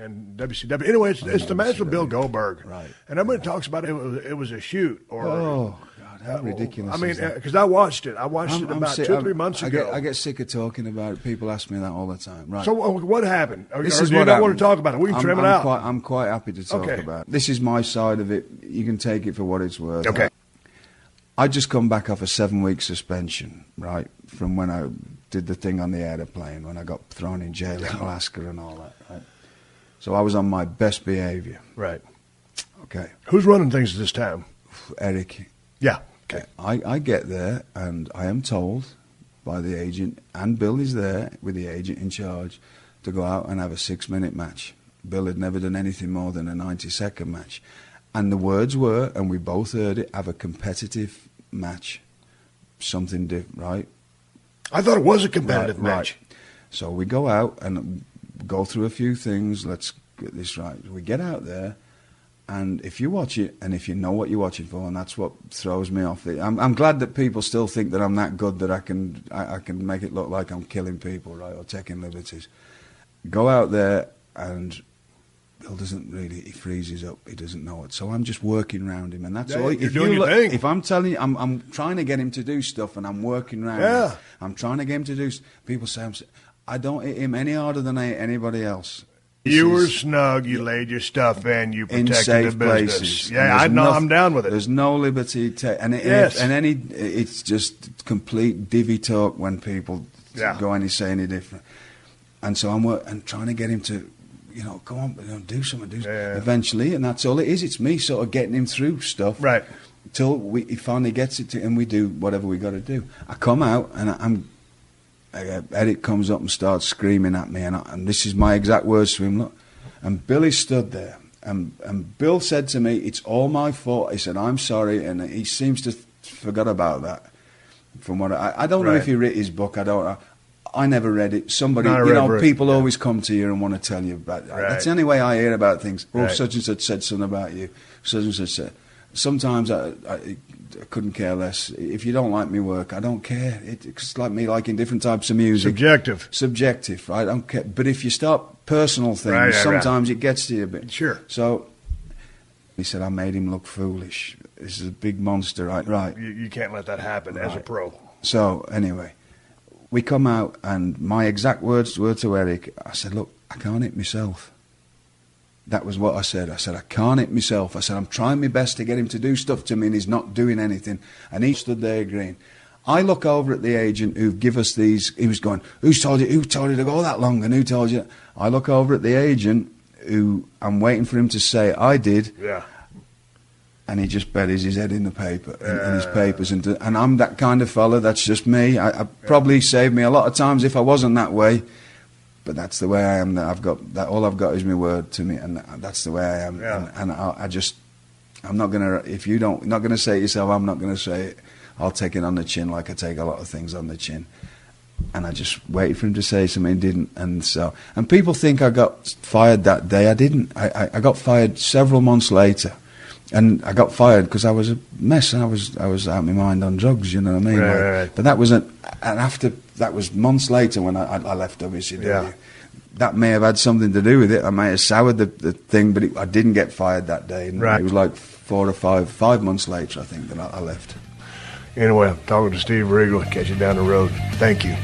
and WCW. Anyway, it's the match with Bill Goldberg. Right. And everybody talks about it was a shoot. Or, oh, God, how ridiculous. I mean, because I watched it. I watched it about 2 or 3 months ago. I get sick of talking about it. People ask me that all the time. Right. So what happened? This or is do you what not happened. want to talk about it? We can trim it out. I'm quite happy to talk about it. This is my side of it. You can take it for what it's worth. Okay. I just come back off a 7-week suspension, right, from when I did the thing on the airplane, when I got thrown in jail in Alaska and all that, right? So I was on my best behavior. Right. Okay. Who's running things at this time? Eric. Yeah. Okay. I get there, and I am told by the agent, and Bill is there with the agent in charge, to go out and have a 6-minute match. Bill had never done anything more than a 90-second match. And the words were, and we both heard it, have a competitive match. Something different, right? I thought it was a competitive match. Right. So we go out and go through a few things. Let's get this right. We get out there, and if you watch it, and if you know what you're watching for, and that's what throws me off. I'm glad that people still think that I'm that good that I can make it look like I'm killing people, right, or taking liberties. Go out there, and Bill doesn't really, he freezes up, he doesn't know it. So I'm just working around him, and that's all. If I'm telling you, I'm trying to get him to do stuff, and I'm working around him. I'm trying to get him to do, people say, I don't hit him any harder than I hit anybody else. You were snug, you laid your stuff in, you protected in safe the business. Places. Yeah, I know, I'm down with it. There's no liberty, it's just complete divvy talk when people go and say any different. And so I'm trying to get him to, go on, do something. Eventually, and that's all it is. It's me sort of getting him through stuff. Right. Till he finally gets it to, and we do whatever we got to do. I come out, and Eric comes up and starts screaming at me, and this is my exact words to him, look. And Billy stood there, and Bill said to me, it's all my fault. He said, I'm sorry, and he seems to forgot about that. From what I don't know if he wrote his book, I never read it. Somebody, people always come to you and want to tell you about it. Right. That's the only way I hear about things. Oh, such and such said something about you. Such and such said. Sometimes I couldn't care less. If you don't like me work, I don't care. It's like me liking different types of music. Subjective, right? I don't care. But if you start personal things, sometimes it gets to you a bit. Sure. So he said, I made him look foolish. This is a big monster, right? Right. You can't let that happen as a pro. So anyway, we come out, and my exact words were to Eric, I said, look, I can't hit myself. That was what I said. I said, I can't hit myself. I said, I'm trying my best to get him to do stuff to me, and he's not doing anything. And he stood there agreeing. I look over at the agent who give us these. He was going, who told you to go that long, and who told you? I look over at the agent who I'm waiting for him to say, I did. Yeah. And he just buries his head in the paper, in his papers. And I'm that kind of fella. That's just me. I probably saved me a lot of times if I wasn't that way. But that's the way I am. That I've got that. All I've got is my word to me, and that's the way I am. Yeah. And I'm not gonna. If you don't, not gonna say it yourself, I'm not gonna say it. I'll take it on the chin, like I take a lot of things on the chin. And I just waited for him to say something, didn't. And people think I got fired that day. I didn't. I got fired several months later, and I got fired because I was a mess. I was out of my mind on drugs. You know what I mean? Right. But that was that was months later when I left WCW. Yeah. That may have had something to do with it. I may have soured the thing, but I didn't get fired that day. And it was like 4 or 5 months later, I think, that I left. Anyway, I'm talking to Steve Regal. Catch you down the road. Thank you.